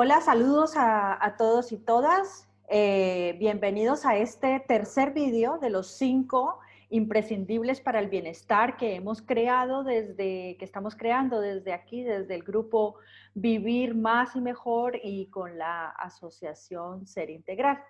Hola, saludos a todos y todas. Bienvenidos a este tercer vídeo de los 5 imprescindibles para el bienestar que hemos creado que estamos creando desde aquí, desde el grupo Vivir Más y Mejor y con la asociación Ser Integral.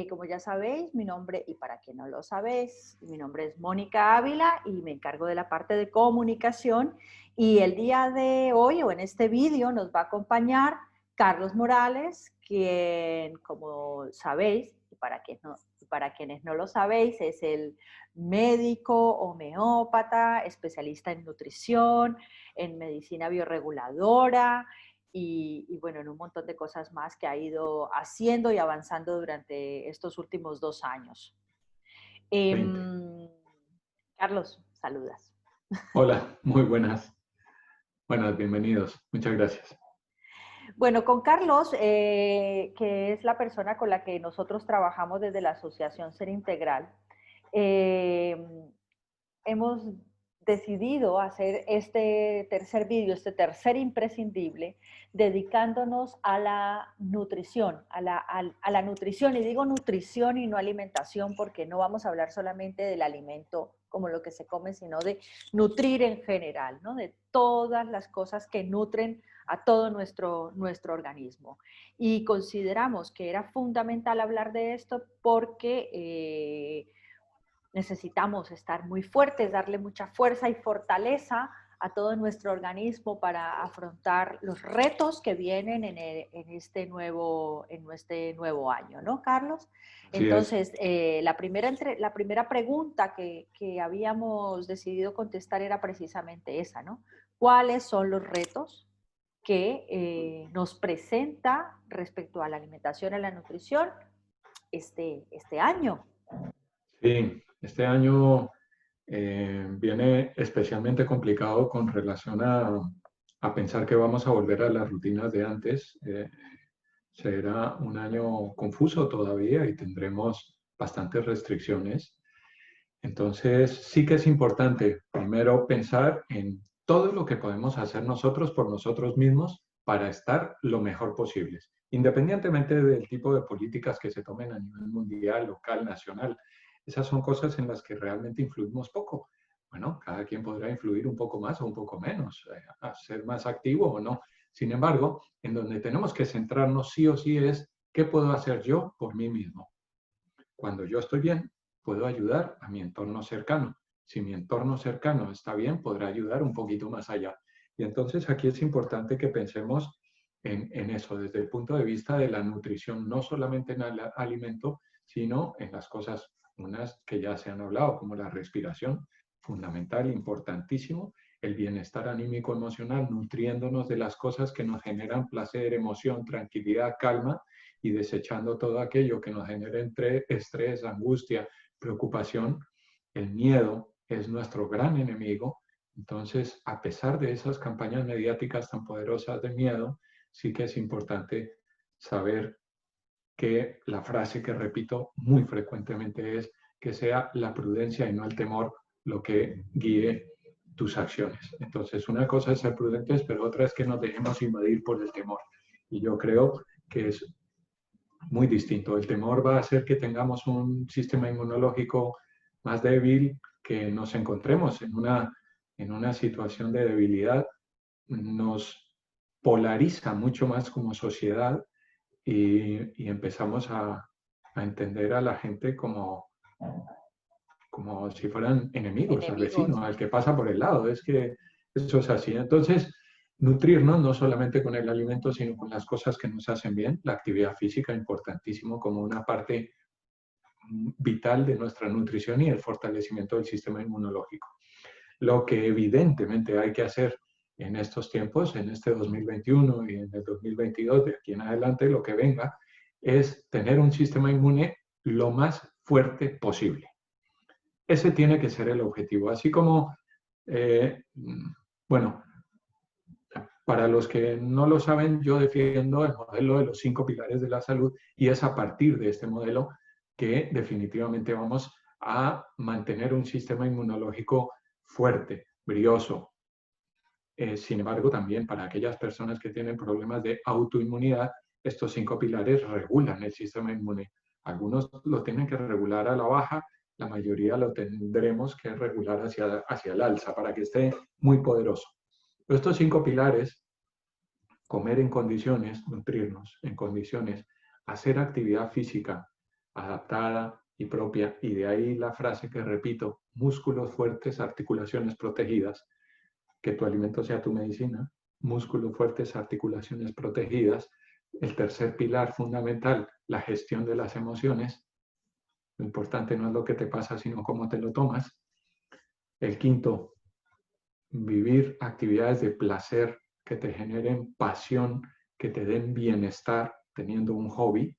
Como ya sabéis, y para quien no lo sabéis, mi nombre es Mónica Ávila y me encargo de la parte de comunicación. Y el día de hoy, o en este vídeo, nos va a acompañar Carlos Morales, quien, como sabéis, y para quienes no lo sabéis, es el médico homeópata, especialista en nutrición, en medicina bioreguladora, bueno, en un montón de cosas más que ha ido haciendo y avanzando durante estos últimos 2 años. 20. Carlos, saludas. Hola, muy buenas. Buenas, bienvenidos. Muchas gracias. Bueno, con Carlos, que es la persona con la que nosotros trabajamos desde la Asociación Ser Integral, eh, hemos decidido hacer este tercer vídeo, este tercer imprescindible, dedicándonos a la nutrición, a la nutrición, y digo nutrición y no alimentación, porque no vamos a hablar solamente del alimento como lo que se come, sino de nutrir en general, ¿no? De todas las cosas que nutren a todo nuestro organismo. Y consideramos que era fundamental hablar de esto porque necesitamos estar muy fuertes, darle mucha fuerza y fortaleza a todo nuestro organismo para afrontar los retos que vienen en este nuevo año, ¿no, Carlos? Así es. Entonces, la primera pregunta que habíamos decidido contestar era precisamente esa, ¿no? ¿Cuáles son los retos que nos presenta respecto a la alimentación y la nutrición este año? Sí, este año viene especialmente complicado con relación a pensar que vamos a volver a las rutinas de antes. Será un año confuso todavía y tendremos bastantes restricciones. Entonces, sí que es importante primero pensar en todo lo que podemos hacer nosotros por nosotros mismos para estar lo mejor posibles, independientemente del tipo de políticas que se tomen a nivel mundial, local, nacional. Esas son cosas en las que realmente influimos poco. Bueno, cada quien podrá influir un poco más o un poco menos, a ser más activo o no. Sin embargo, en donde tenemos que centrarnos sí o sí es qué puedo hacer yo por mí mismo. Cuando yo estoy bien, puedo ayudar a mi entorno cercano. Si mi entorno cercano está bien, podrá ayudar un poquito más allá. Y entonces aquí es importante que pensemos en eso desde el punto de vista de la nutrición, no solamente en el alimento, sino en las cosas, unas que ya se han hablado, como la respiración, fundamental, importantísimo, el bienestar anímico emocional, nutriéndonos de las cosas que nos generan placer, emoción, tranquilidad, calma, y desechando todo aquello que nos genere estrés, angustia, preocupación. El miedo es nuestro gran enemigo. Entonces, a pesar de esas campañas mediáticas tan poderosas de miedo, sí que es importante saber que la frase que repito muy frecuentemente es que sea la prudencia y no el temor lo que guíe tus acciones. Entonces, una cosa es ser prudentes, pero otra es que nos dejemos invadir por el temor. Y yo creo que es muy distinto. El temor va a hacer que tengamos un sistema inmunológico más débil, que nos encontremos en una situación de debilidad, nos polariza mucho más como sociedad y empezamos a entender a la gente como si fueran enemigos, al Enemigos. vecino, al que pasa por el lado. Es que eso es así. Entonces, nutrirnos no solamente con el alimento, sino con las cosas que nos hacen bien. La actividad física, importantísimo como una parte vital de nuestra nutrición y el fortalecimiento del sistema inmunológico. Lo que evidentemente hay que hacer en estos tiempos, en este 2021 y en el 2022, de aquí en adelante, lo que venga, es tener un sistema inmune lo más fuerte posible. Ese tiene que ser el objetivo. Así como, eh, bueno, para los que no lo saben, yo defiendo el modelo de los 5 pilares de la salud y es a partir de este modelo que definitivamente vamos a mantener un sistema inmunológico fuerte, brioso, Sin embargo, también para aquellas personas que tienen problemas de autoinmunidad, estos 5 pilares regulan el sistema inmune. Algunos lo tienen que regular a la baja, la mayoría lo tendremos que regular hacia el alza para que esté muy poderoso. Estos 5 pilares, comer en condiciones, nutrirnos en condiciones, hacer actividad física adaptada y propia, y de ahí la frase que repito, músculos fuertes, articulaciones protegidas, que tu alimento sea tu medicina, músculos fuertes, articulaciones protegidas. El tercer pilar fundamental, la gestión de las emociones. Lo importante no es lo que te pasa, sino cómo te lo tomas. El quinto, vivir actividades de placer que te generen pasión, que te den bienestar teniendo un hobby.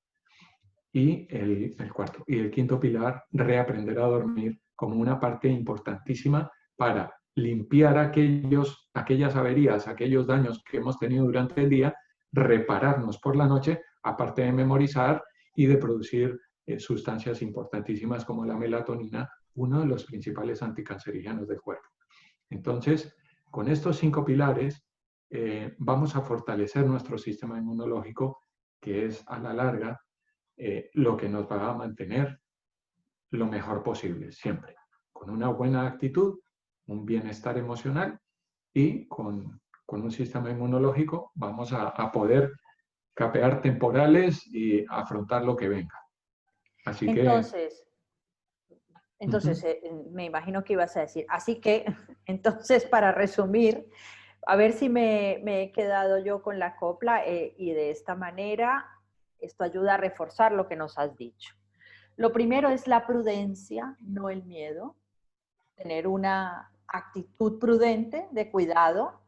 Y el cuarto. Y el quinto pilar, reaprender a dormir como una parte importantísima para limpiar aquellas averías, aquellos daños que hemos tenido durante el día, repararnos por la noche, aparte de memorizar y de producir sustancias importantísimas como la melatonina, uno de los principales anticancerígenos del cuerpo. Entonces, con estos 5 pilares, vamos a fortalecer nuestro sistema inmunológico, que es a la larga lo que nos va a mantener lo mejor posible, siempre. Con una buena actitud, un bienestar emocional y con un sistema inmunológico vamos a poder capear temporales y afrontar lo que venga. Así que... Entonces, me imagino que ibas a decir, así que, entonces, para resumir, a ver si me he quedado yo con la copla y de esta manera esto ayuda a reforzar lo que nos has dicho. Lo primero es la prudencia, no el miedo. Tener una actitud prudente de cuidado,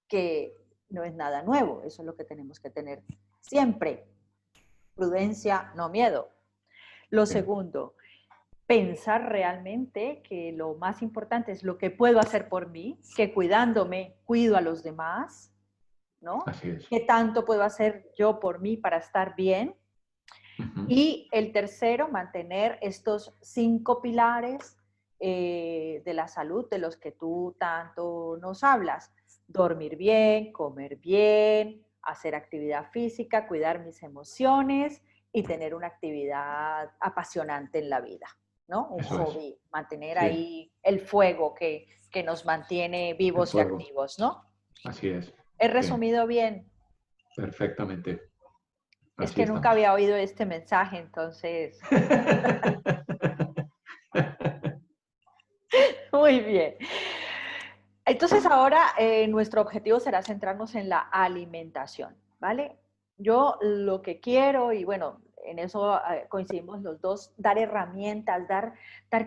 que no es nada nuevo. Eso es lo que tenemos que tener siempre. Prudencia, no miedo. Lo segundo, pensar realmente que lo más importante es lo que puedo hacer por mí, que cuidándome cuido a los demás, ¿no? Así es. ¿Qué tanto puedo hacer yo por mí para estar bien? Y el tercero, mantener estos 5 pilares de la salud de los que tú tanto nos hablas. Dormir bien, comer bien, hacer actividad física, cuidar mis emociones y tener una actividad apasionante en la vida, ¿no? Un Eso es. hobby, mantener Sí. ahí el fuego que nos mantiene vivos y activos, ¿no? Así es. He resumido bien. Perfectamente. Es Así que nunca estamos. había oído este mensaje, entonces... Muy bien. Entonces ahora nuestro objetivo será centrarnos en la alimentación, ¿vale? Yo lo que quiero, y bueno, en eso coincidimos los dos, dar herramientas, dar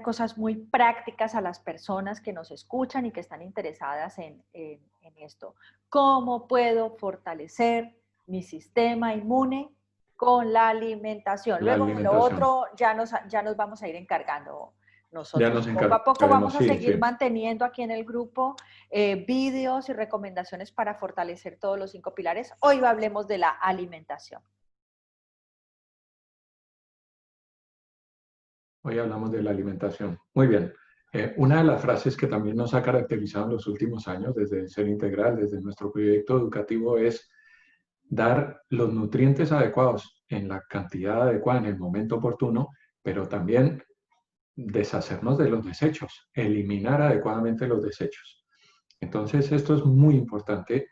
cosas muy prácticas a las personas que nos escuchan y que están interesadas en esto. ¿Cómo puedo fortalecer mi sistema inmune con la alimentación? La Luego de lo alimentación. otro ya nos vamos a ir encargando Ya nosotros. nos Poco a poco encargaremos, vamos a sí, seguir sí. manteniendo aquí en el grupo vídeos y recomendaciones para fortalecer todos los 5 pilares. Hoy hablemos de la alimentación. Hoy hablamos de la alimentación. Muy bien. Una de las frases que también nos ha caracterizado en los últimos años desde Ser Integral, desde nuestro proyecto educativo, es dar los nutrientes adecuados en la cantidad adecuada, en el momento oportuno, pero también deshacernos de los desechos, eliminar adecuadamente los desechos. Entonces, esto es muy importante,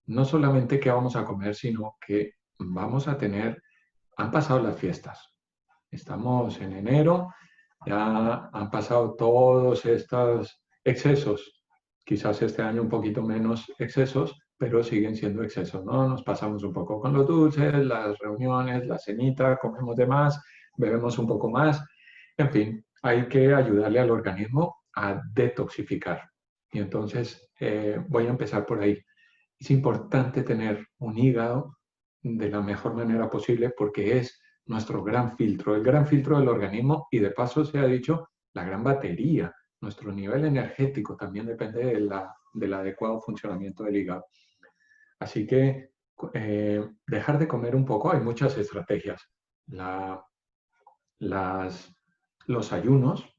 no solamente qué vamos a comer, sino que vamos a tener, han pasado las fiestas, estamos en enero, ya han pasado todos estos excesos, quizás este año un poquito menos excesos, pero siguen siendo excesos, ¿no? Nos pasamos un poco con los dulces, las reuniones, la cenita, comemos de más, bebemos un poco más, en fin, hay que ayudarle al organismo a detoxificar. Y entonces voy a empezar por ahí. Es importante tener un hígado de la mejor manera posible porque es nuestro gran filtro, el gran filtro del organismo y de paso se ha dicho la gran batería. Nuestro nivel energético también depende del adecuado funcionamiento del hígado. Así que dejar de comer un poco, hay muchas estrategias. Los ayunos,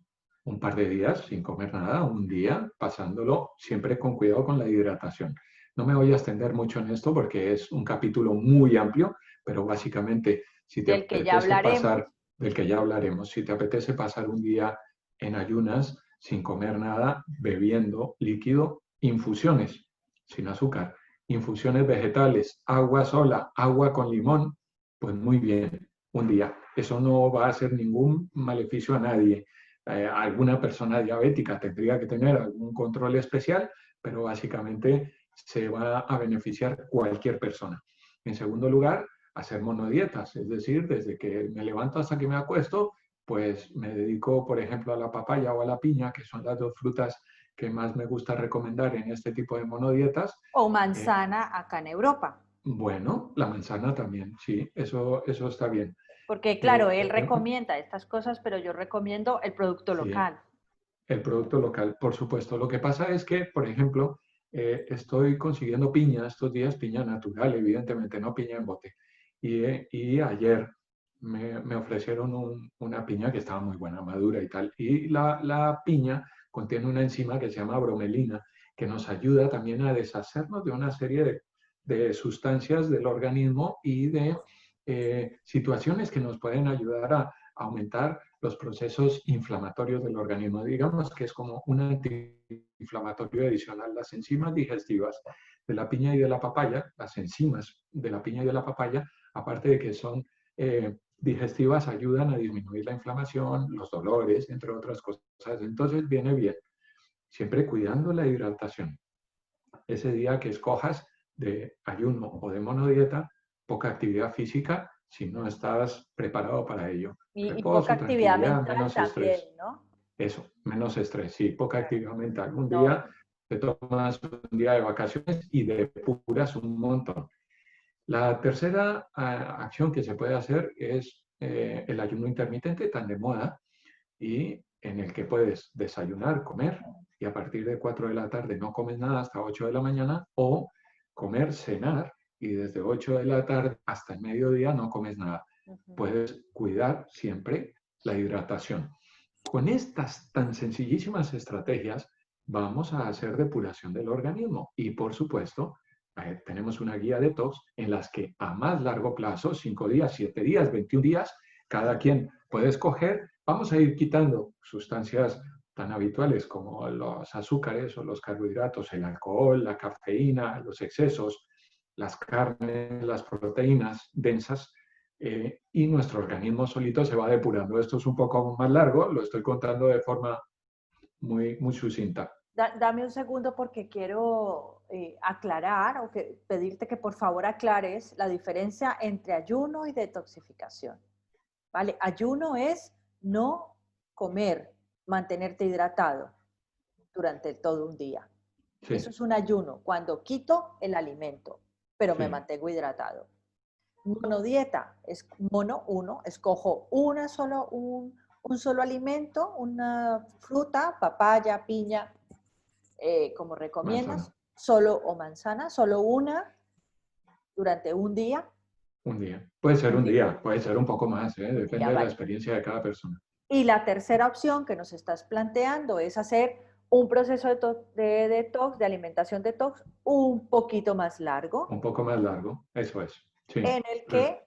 un par de días sin comer nada, un día, pasándolo siempre con cuidado con la hidratación. No me voy a extender mucho en esto porque es un capítulo muy amplio, pero básicamente si te Del que ya apetece hablaremos. pasar, del que ya hablaremos, si te apetece pasar un día en ayunas, sin comer nada, bebiendo líquido, infusiones, sin azúcar, infusiones vegetales, agua sola, agua con limón, pues muy bien, un día. Eso no va a hacer ningún maleficio a nadie. Alguna persona diabética tendría que tener algún control especial, pero básicamente se va a beneficiar cualquier persona. En segundo lugar, hacer monodietas, es decir, desde que me levanto hasta que me acuesto, pues me dedico, por ejemplo, a la papaya o a la piña, que son las dos frutas que más me gusta recomendar en este tipo de monodietas. O Eh, manzana acá en Europa. bueno, la manzana también, sí, eso está bien. Porque claro, Eh, él recomienda estas cosas, pero yo recomiendo el producto sí, local. el producto local, por supuesto. Lo que pasa es que, por ejemplo, estoy consiguiendo piña estos días, piña natural, evidentemente, no piña en bote. Y ayer me ofrecieron una piña que estaba muy buena, madura y tal. Y la piña contiene una enzima que se llama bromelina, que nos ayuda también a deshacernos de una serie de sustancias del organismo y de situaciones que nos pueden ayudar a aumentar los procesos inflamatorios del organismo. Digamos que es como un antiinflamatorio adicional. Las enzimas digestivas de la piña y de la papaya, las enzimas de la piña y de la papaya, aparte de que son digestivas, ayudan a disminuir la inflamación, los dolores, entre otras cosas. Entonces viene bien, siempre cuidando la hidratación. Ese día que escojas de ayuno o de monodieta, poca actividad física si no estás preparado para ello. Y poca Reposo, actividad tranquilidad, mental menos también, estrés. ¿no? Eso, menos estrés, sí, poca Claro. actividad mental. Un día No, te tomas un día de vacaciones y depuras un montón. La tercera acción que se puede hacer es el ayuno intermitente, tan de moda, y en el que puedes desayunar, comer, y a partir de 4 de la tarde no comes nada hasta 8 de la mañana, o comer, cenar, y desde 8 de la tarde hasta el mediodía no comes nada. ujú. Puedes cuidar siempre la hidratación. Con estas tan sencillísimas estrategias vamos a hacer depuración del organismo y por supuesto tenemos una guía detox en las que a más largo plazo, 5 días, 7 días, 21 días, cada quien puede escoger, vamos a ir quitando sustancias tan habituales como los azúcares o los carbohidratos, el alcohol, la cafeína, los excesos, las carnes, las proteínas densas, y nuestro organismo solito se va depurando. Esto es un poco más largo, lo estoy contando de forma muy sucinta. Dame un segundo porque quiero aclarar o pedirte que por favor aclares la diferencia entre ayuno y detoxificación. ¿Vale? Ayuno es no comer, mantenerte hidratado durante todo un día. Eso Sí, es un ayuno, cuando quito el alimento, pero me sí, mantengo hidratado. Monodieta es mono, uno, escojo un solo alimento, una fruta, papaya, piña, como recomiendas, manzana, solo o manzana, solo una durante un día. un día. Puede ser Un un día, día, puede ser un poco más, un día, depende de la vale. experiencia de cada persona. Y la tercera opción que nos estás planteando es hacer un proceso de detox, de alimentación detox, un poquito más largo, Un poco más largo, eso es. Sí. en el que,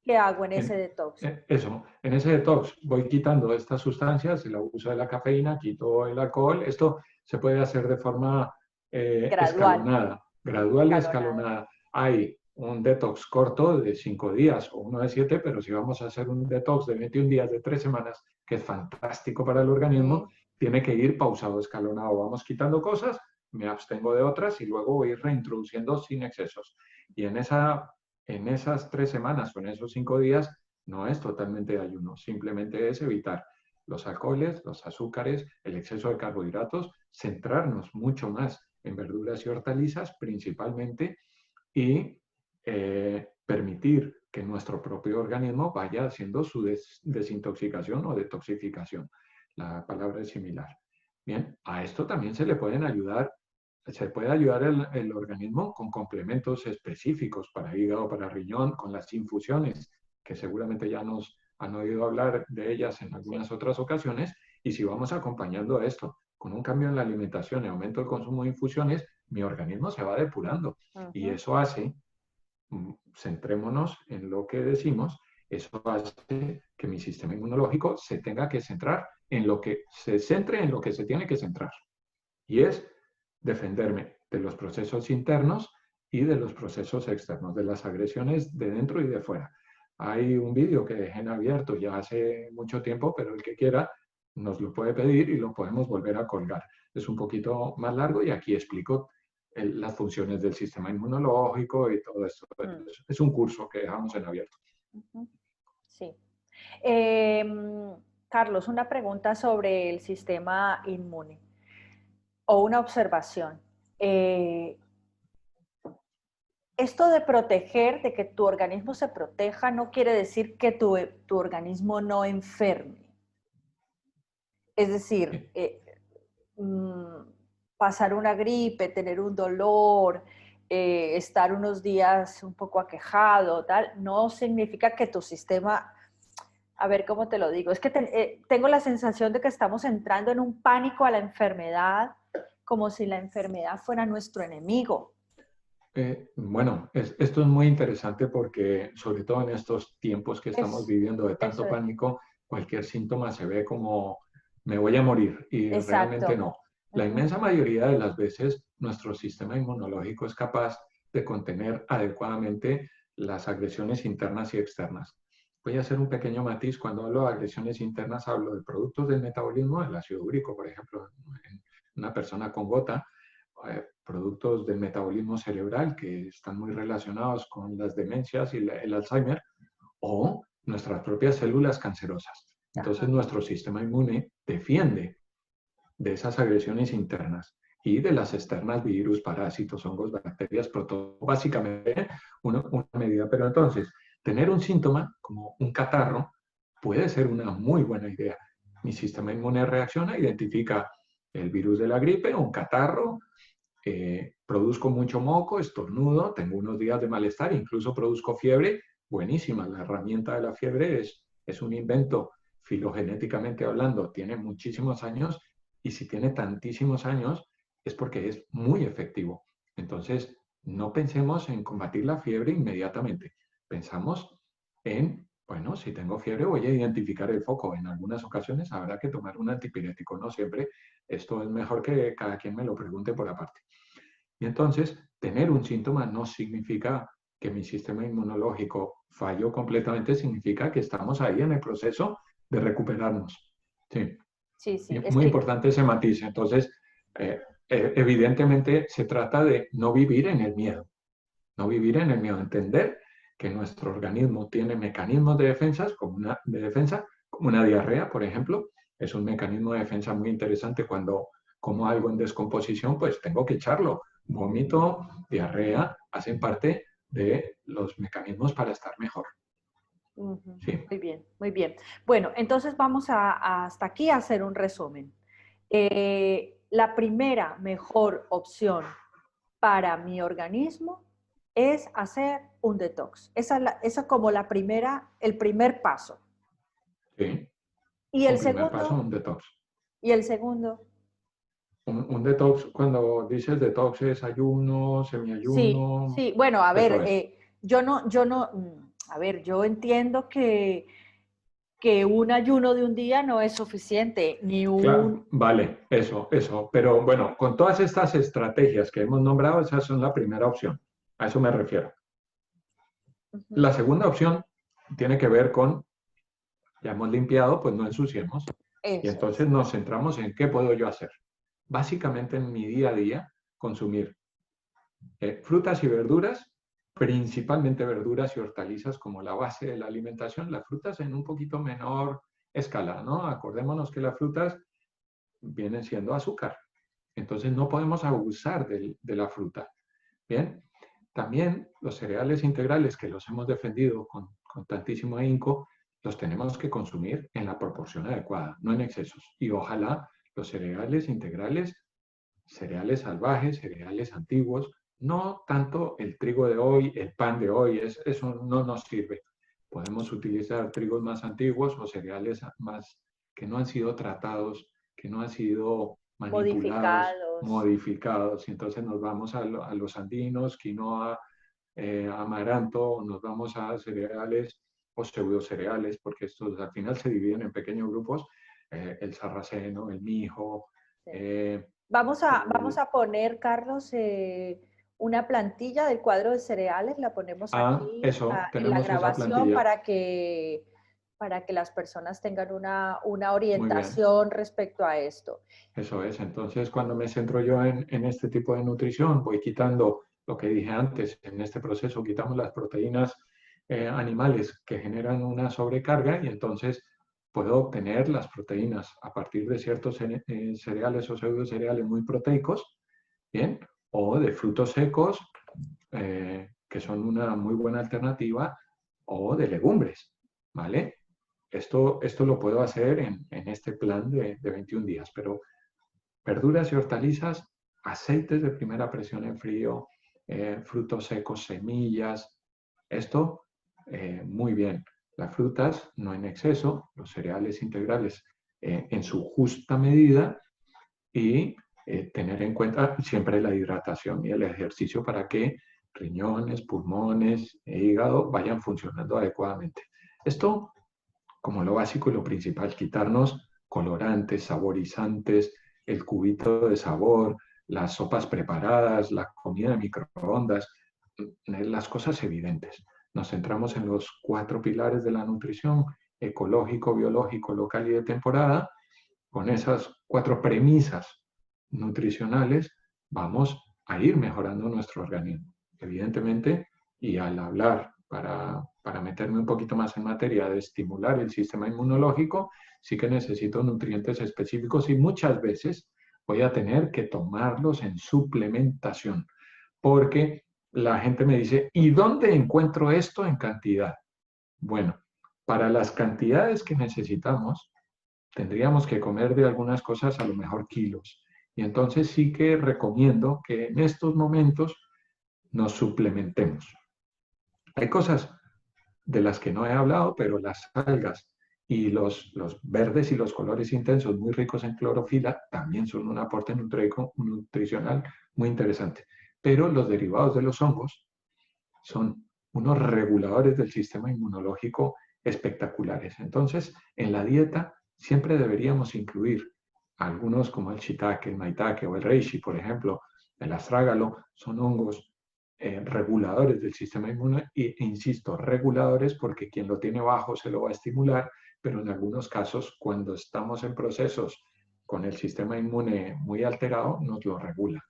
¿qué hago en ese En, detox? eso, en ese detox voy quitando estas sustancias, el abuso de la cafeína, quito el alcohol. Esto se puede hacer de forma Gradual, escalonada, gradual y escalonada. escalonada. Hay un detox corto de 5 días o uno de 7, pero si vamos a hacer un detox de 21 días, de 3 semanas, que es fantástico para el organismo, Sí. tiene que ir pausado, escalonado. Vamos quitando cosas, me abstengo de otras y luego voy reintroduciendo sin excesos. Y en esas 3 semanas o en esos 5 días no es totalmente de ayuno, simplemente es evitar los alcoholes, los azúcares, el exceso de carbohidratos, centrarnos mucho más en verduras y hortalizas principalmente y permitir que nuestro propio organismo vaya haciendo su desintoxicación o detoxificación. La palabra es similar. Bien, a esto también se puede ayudar el organismo con complementos específicos para hígado, para riñón, con las infusiones, que seguramente ya nos han oído hablar de ellas en Sí. algunas otras ocasiones, Y si vamos acompañando esto con un cambio en la alimentación y aumento del consumo de infusiones, mi organismo se va depurando. Y eso hace, centrémonos en lo que decimos, eso hace que mi sistema inmunológico se tenga que centrar en lo que se centre en lo que se tiene que centrar. Y es defenderme de los procesos internos y de los procesos externos, de las agresiones de dentro y de fuera. Hay un vídeo que dejé en abierto ya hace mucho tiempo, pero el que quiera nos lo puede pedir y lo podemos volver a colgar. Es un poquito más largo y aquí explico las funciones del sistema inmunológico y todo esto. Es un curso que dejamos en abierto. Sí. Carlos, una pregunta sobre el sistema inmune o una observación. Esto de proteger, de que tu organismo se proteja, no quiere decir que tu organismo no enferme. Es decir, pasar una gripe, tener un dolor, estar unos días un poco aquejado, tal, no significa que tu sistema, a ver cómo te lo digo, es que tengo la sensación de que estamos entrando en un pánico a la enfermedad, como si la enfermedad fuera nuestro enemigo. Bueno, esto es muy interesante porque, sobre todo en estos tiempos que estamos viviendo de tanto pánico, cualquier síntoma se ve como me voy a morir y realmente no. La inmensa mayoría de las veces nuestro sistema inmunológico es capaz de contener adecuadamente las agresiones internas y externas. Voy a hacer un pequeño matiz. Cuando hablo de agresiones internas, hablo de productos del metabolismo, del ácido úrico, por ejemplo, en una persona con gota, productos del metabolismo cerebral que están muy relacionados con las demencias y el Alzheimer, o nuestras propias células cancerosas. Entonces, nuestro sistema inmune defiende de esas agresiones internas y de las externas, virus, parásitos, hongos, bacterias, protozoos, básicamente una medida. Pero entonces, tener un síntoma como un catarro puede ser una muy buena idea. Mi sistema inmune reacciona, identifica el virus de la gripe, un catarro, produzco mucho moco, estornudo, tengo unos días de malestar, incluso produzco fiebre, buenísima. La herramienta de la fiebre es un invento filogenéticamente hablando, tiene muchísimos años y si tiene tantísimos años es porque es muy efectivo. Entonces, no pensemos en combatir la fiebre inmediatamente. Pensamos en, bueno, si tengo fiebre voy a identificar el foco. En algunas ocasiones habrá que tomar un antipirético, no siempre. Esto es mejor que cada quien me lo pregunte por aparte. Y entonces, tener un síntoma no significa que mi sistema inmunológico falló completamente, significa que estamos ahí en el proceso de recuperarnos. Sí. Sí, sí. Muy importante ese matiz. Entonces, evidentemente se trata de no vivir en el miedo. No vivir en el miedo. Entender que nuestro organismo tiene mecanismos de defensa, como una diarrea, por ejemplo. Es un mecanismo de defensa muy interesante. Cuando como algo en descomposición, pues tengo que echarlo. Vómito, diarrea, hacen parte de los mecanismos para estar mejor. Sí. Muy bien, muy bien. Bueno, entonces vamos hasta aquí a hacer un resumen. La primera mejor opción para mi organismo es hacer un detox. Esa es como el primer paso. Sí. ¿Y el segundo? Primer paso, un detox. ¿Y el segundo? Un detox, cuando dices detox, es ayuno, semiayuno. Sí, sí. Bueno, a ver, yo entiendo que un ayuno de un día no es suficiente, ni un... Claro, vale, eso. Pero bueno, con todas estas estrategias que hemos nombrado, esas son la primera opción. A eso me refiero. La segunda opción tiene que ver con, ya hemos limpiado, pues no ensuciemos. Y entonces nos centramos en qué puedo yo hacer. Básicamente en mi día a día, consumir frutas y verduras, principalmente verduras y hortalizas como la base de la alimentación, las frutas en un poquito menor escala, ¿no? Acordémonos que las frutas vienen siendo azúcar, entonces no podemos abusar de la fruta. Bien, también los cereales integrales que los hemos defendido con tantísimo ahínco, los tenemos que consumir en la proporción adecuada, no en excesos. Y ojalá los cereales integrales, cereales salvajes, cereales antiguos, no tanto el trigo de hoy, el pan de hoy, eso no nos sirve. Podemos utilizar trigos más antiguos o cereales más que no han sido tratados, que no han sido manipulados, Modificados. modificados. Y entonces nos vamos a los andinos, quinoa, amaranto, nos vamos a cereales o pseudocereales, porque estos al final se dividen en pequeños grupos, el sarraceno, el mijo. Sí. Eh, Vamos a poner, Carlos, una plantilla del cuadro de cereales, la ponemos aquí eso, en la tenemos esa grabación plantilla. para que las personas tengan una Muy bien. orientación respecto a esto. Eso es. Entonces, cuando me centro yo en este tipo de nutrición, voy quitando lo que dije antes. En este proceso quitamos las proteínas animales que generan una sobrecarga y entonces puedo obtener las proteínas a partir de ciertos cereales o pseudocereales muy proteicos, ¿bien? O de frutos secos, que son una muy buena alternativa, o de legumbres, ¿vale? Esto lo puedo hacer en este plan de 21 días, pero verduras y hortalizas, aceites de primera presión en frío, frutos secos, semillas, esto muy bien. Las frutas no en exceso, los cereales integrales en su justa medida y tener en cuenta siempre la hidratación y el ejercicio para que riñones, pulmones e hígado vayan funcionando adecuadamente. Esto como lo básico y lo principal, quitarnos colorantes, saborizantes, el cubito de sabor, las sopas preparadas, la comida de microondas, las cosas evidentes. Nos centramos en los 4 pilares de la nutrición, ecológico, biológico, local y de temporada. Con esas 4 premisas nutricionales vamos a ir mejorando nuestro organismo. Evidentemente, y al hablar para meterme un poquito más en materia de estimular el sistema inmunológico, sí que necesito nutrientes específicos y muchas veces voy a tener que tomarlos en suplementación, porque la gente me dice, ¿y dónde encuentro esto en cantidad? Bueno, para las cantidades que necesitamos, tendríamos que comer de algunas cosas a lo mejor kilos. Y entonces sí que recomiendo que en estos momentos nos suplementemos. Hay cosas de las que no he hablado, pero las algas y los verdes y los colores intensos muy ricos en clorofila también son un aporte nutricional muy interesante. Pero los derivados de los hongos son unos reguladores del sistema inmunológico espectaculares. Entonces, en la dieta siempre deberíamos incluir algunos como el shiitake, el maitake o el reishi, por ejemplo, el astrágalo, son hongos reguladores del sistema inmune e insisto, reguladores porque quien lo tiene bajo se lo va a estimular, pero en algunos casos cuando estamos en procesos con el sistema inmune muy alterado nos lo regula.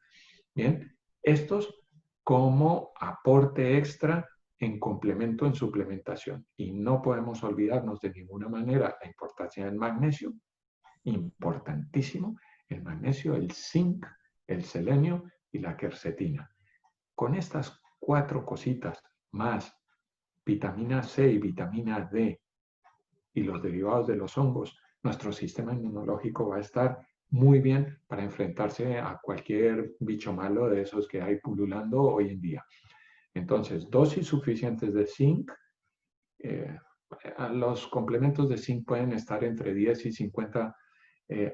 Bien, estos como aporte extra en complemento en suplementación y no podemos olvidarnos de ninguna manera la importancia del magnesio, importantísimo, el magnesio, el zinc, el selenio y la quercetina. Con estas 4 cositas más vitamina C y vitamina D y los derivados de los hongos, nuestro sistema inmunológico va a estar muy bien para enfrentarse a cualquier bicho malo de esos que hay pululando hoy en día. Entonces, dosis suficientes de zinc. Los complementos de zinc pueden estar entre 10 y 50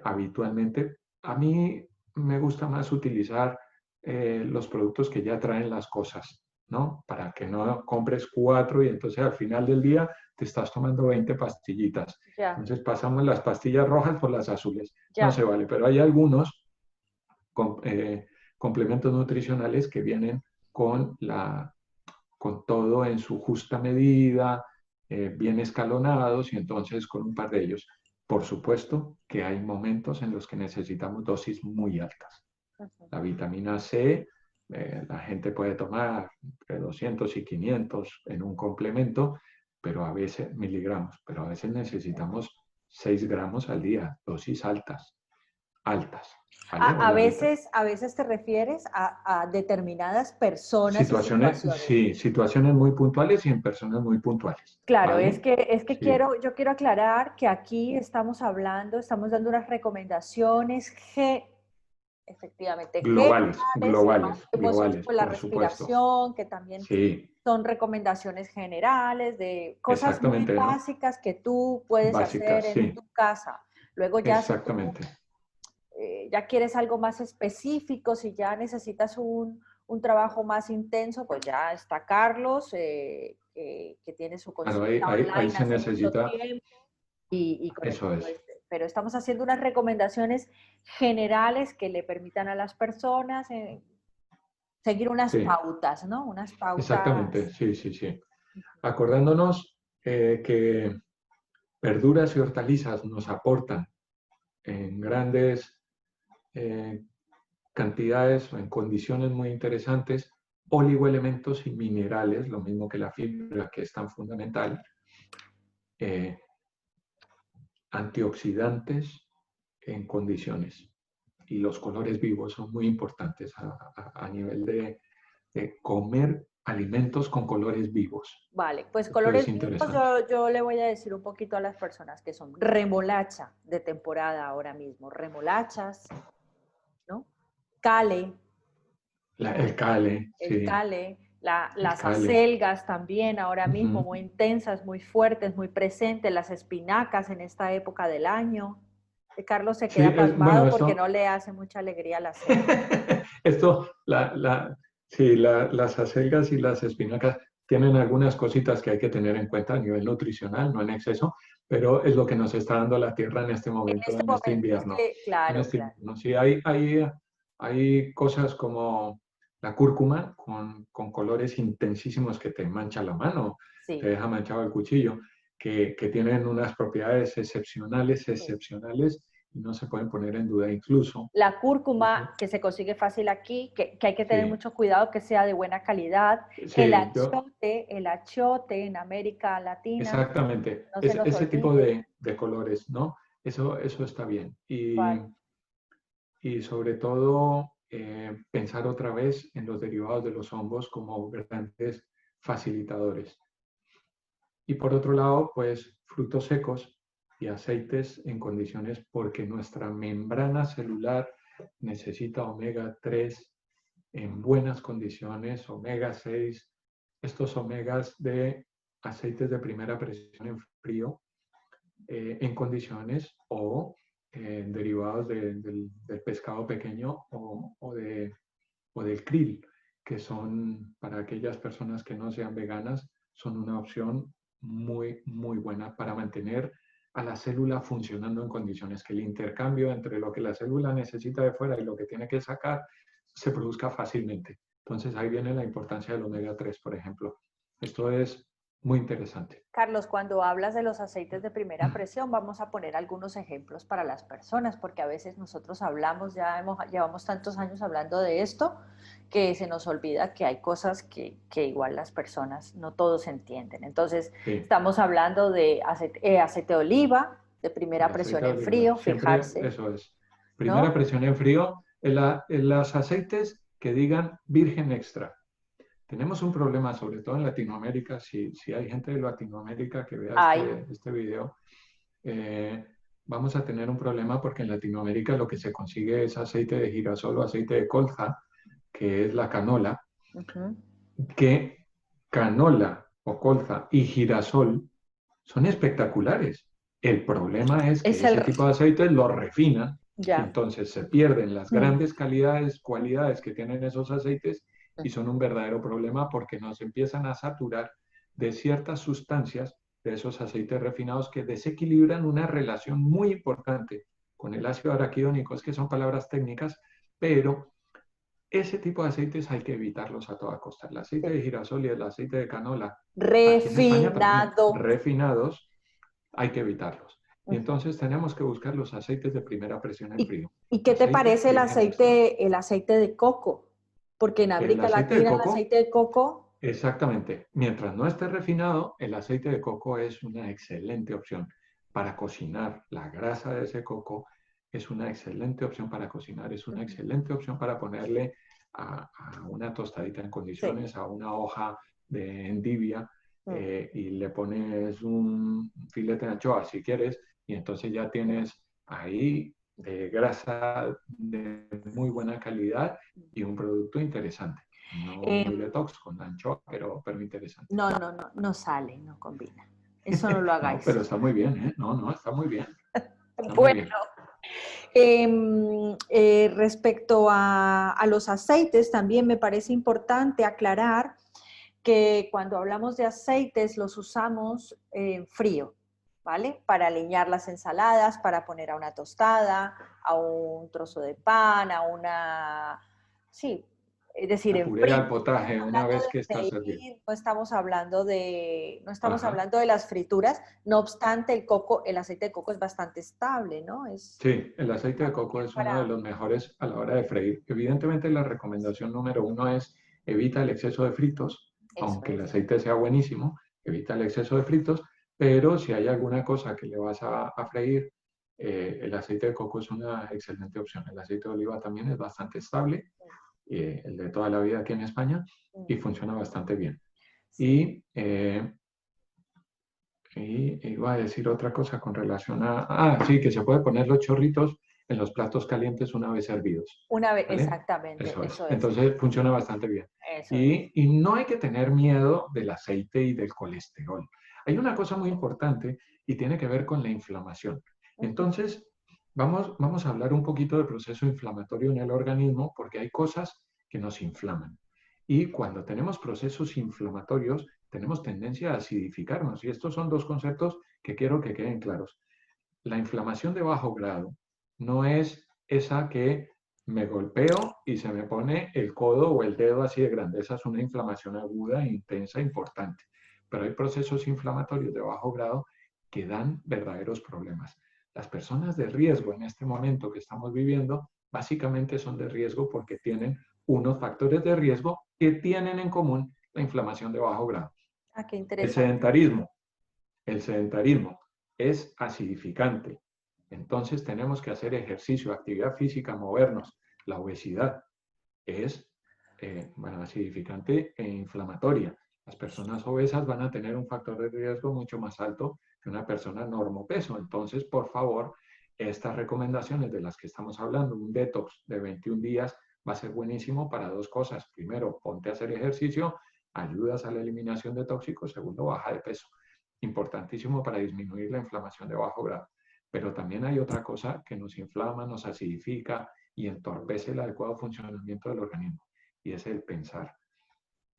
habitualmente. A mí me gusta más utilizar los productos que ya traen las cosas, ¿no? Para que no compres 4 y entonces al final del día te estás tomando 20 pastillitas. Ya, Entonces pasamos las pastillas rojas por las azules. No ya. se vale, pero hay algunos complementos nutricionales que vienen con, con todo en su justa medida, bien escalonados y entonces con un par de ellos. Por supuesto que hay momentos en los que necesitamos dosis muy altas. La vitamina C, la gente puede tomar entre 200 y 500 en un complemento, pero a veces miligramos, pero a veces necesitamos 6 gramos al día, dosis altas, altas, ¿vale? O A veces te refieres a determinadas personas y situaciones, situaciones. sí, situaciones muy puntuales y en personas muy puntuales, Claro, ¿vale? es que Sí, yo quiero aclarar que aquí estamos hablando, estamos dando unas recomendaciones efectivamente globales, generales, globales, hemos hecho globales, pues, la por supuesto. respiración, que también Sí, son recomendaciones generales de cosas muy exactamente, ¿no? básicas que tú puedes hacer Básicas, en sí, tu casa. Luego ya si tú Exactamente. ya quieres algo más específico, si ya necesitas un trabajo más intenso, pues ya está Carlos, que tiene su Claro, consulta ahí online se hace mucho necesita, tiempo y con eso esto, es. pues, pero estamos haciendo unas recomendaciones generales que le permitan a las personas seguir unas Sí, pautas, ¿no? Unas exactamente, pautas. sí, sí, sí. Acordándonos que verduras y hortalizas nos aportan en grandes eh, cantidades o en condiciones muy interesantes oligoelementos y minerales, lo mismo que la fibra, que es tan fundamental, eh, antioxidantes en condiciones. Y los colores vivos son muy importantes a nivel de comer alimentos con colores vivos. Vale, pues Esto es colores vivos interesante. yo le voy a decir un poquito a las personas que son remolacha de temporada ahora mismo, remolachas, ¿no? Cale, El cale, el sí, cale, el las cale. acelgas también ahora mismo, Ujú. muy intensas, muy fuertes, muy presentes, las espinacas en esta época del año. Carlos se Sí, queda bueno, pasmado porque esto, no le hace mucha alegría la acelga. esto, sí, las acelgas y las espinacas tienen algunas cositas que hay que tener en cuenta a nivel nutricional, no en exceso, pero es lo que nos está dando la tierra en este En momento, este en este momento es invierno. que, claro, claro. Sí, hay cosas como la cúrcuma con colores intensísimos que te mancha la mano, te Sí, deja manchado el cuchillo, que tienen unas propiedades excepcionales, sí. excepcionales, y no se pueden poner en duda incluso. La cúrcuma Eso, que se consigue fácil aquí, que hay que tener sí, mucho cuidado que sea de buena calidad. sí, El achiote en América Latina, exactamente, no se nos ese tipo olvide. de colores, ¿no? Eso está bien. Vale. Y sobre todo pensar otra vez en los derivados de los hongos como grandes facilitadores. Y por otro lado, pues frutos secos y aceites en condiciones porque nuestra membrana celular necesita omega 3 en buenas condiciones, omega 6, estos omegas de aceites de primera presión en frío en condiciones o derivados del pescado pequeño o del krill, que son para aquellas personas que no sean veganas, son una opción muy, muy buena para mantener a la célula funcionando en condiciones que el intercambio entre lo que la célula necesita de fuera y lo que tiene que sacar se produzca fácilmente. Entonces ahí viene la importancia del omega 3, por ejemplo. Esto es muy interesante. Carlos, cuando hablas de los aceites de primera presión, vamos a poner algunos ejemplos para las personas, porque a veces nosotros hablamos, llevamos tantos años hablando de esto, que se nos olvida que hay cosas que igual las personas, no todos entienden. Entonces, Sí. estamos hablando de aceite de oliva, de El primera presión aceite de en oliva, frío, siempre fijarse, eso es. Primera ¿no? presión en frío, en los aceites que digan virgen extra. Tenemos un problema, sobre todo en Latinoamérica, si hay gente de Latinoamérica que vea Hay, este video, eh, vamos a tener un problema porque en Latinoamérica lo que se consigue es aceite de girasol o aceite de colza, que es la canola, uh-huh. que canola o colza y girasol son espectaculares. El problema es que Es el, ese tipo de aceites lo refinan y ya, entonces se pierden las mm, grandes cualidades que tienen esos aceites y son un verdadero problema porque nos empiezan a saturar de ciertas sustancias de esos aceites refinados que desequilibran una relación muy importante con el ácido araquidónico. Es que son palabras técnicas, pero ese tipo de aceites hay que evitarlos a toda costa. El aceite sí. de girasol y el aceite de canola, aquí en España también, Refinado. refinados, hay que evitarlos. Y Uh-huh. entonces tenemos que buscar los aceites de primera presión en frío. Y qué te Aceite parece virgen extra. el aceite de coco? Porque en El América aceite de Latina el coco, aceite de coco, exactamente. Mientras no esté refinado, el aceite de coco es una excelente opción para cocinar. La grasa de ese coco es una excelente opción para cocinar, es una uh-huh, excelente opción para ponerle a una tostadita en sí, condiciones, a una hoja de endivia, uh-huh. y le pones un filete de anchoa si quieres, y entonces ya tienes ahí grasa de muy buena calidad y un producto interesante. No muy detox con la anchoa, pero interesante. No, no, no, no sale, no combina. Eso no lo No, hagáis. pero está muy bien, ¿eh? No, no, está muy bien. Está muy Bueno, bien. respecto a los aceites, también me parece importante aclarar que cuando hablamos de aceites los usamos en frío, ¿vale? Para aliñar las ensaladas, para poner a una tostada, a un trozo de pan, a una... Sí, es decir, Al en puré, frío. al potaje, una Hablando vez de que está servido. freír, no estamos Ajá. hablando de las frituras, no obstante el aceite de coco es bastante estable, ¿no? Sí, el aceite Está de muy coco bien es uno de para... los mejores a la hora de freír. Evidentemente, la recomendación número uno es evita el exceso de fritos, Eso aunque el es. aceite sea buenísimo, evita el exceso de fritos, pero si hay alguna cosa que le vas a freír, el aceite de coco es una excelente opción. El aceite de oliva también es bastante estable, el de toda la vida aquí en España, y funciona bastante bien. Sí. Y y iba a decir otra cosa con relación a... Ah, sí, que se puede poner los chorritos en los platos calientes una vez servidos, Una vez, ¿vale? exactamente, Eso es. eso es, Entonces funciona bastante bien. eso es. Y no hay que tener miedo del aceite y del colesterol. Hay una cosa muy importante y tiene que ver con la inflamación. Ujú. Entonces, vamos a hablar un poquito del proceso inflamatorio en el organismo porque hay cosas que nos inflaman. Y cuando tenemos procesos inflamatorios, tenemos tendencia a acidificarnos. Y estos son dos conceptos que quiero que queden claros. La inflamación de bajo grado no es esa que me golpeo y se me pone el codo o el dedo así de grande. Esa es una inflamación aguda, intensa, importante. Pero hay procesos inflamatorios de bajo grado que dan verdaderos problemas. Las personas de riesgo en este momento que estamos viviendo básicamente son de riesgo porque tienen unos factores de riesgo que tienen en común la inflamación de bajo grado. Ah, qué El interesante. sedentarismo. El sedentarismo es acidificante. Entonces tenemos que hacer ejercicio, actividad física, movernos. La obesidad es bueno, acidificante e inflamatoria. Las personas obesas van a tener un factor de riesgo mucho más alto que una persona normopeso. Entonces, por favor, estas recomendaciones de las que estamos hablando, un detox de 21 días, va a ser buenísimo para dos cosas. Primero, ponte a hacer ejercicio, ayudas a la eliminación de tóxicos. Segundo, baja de peso. Importantísimo para disminuir la inflamación de bajo grado. Pero también hay otra cosa que nos inflama, nos acidifica y entorpece el adecuado funcionamiento del organismo, y es el pensar.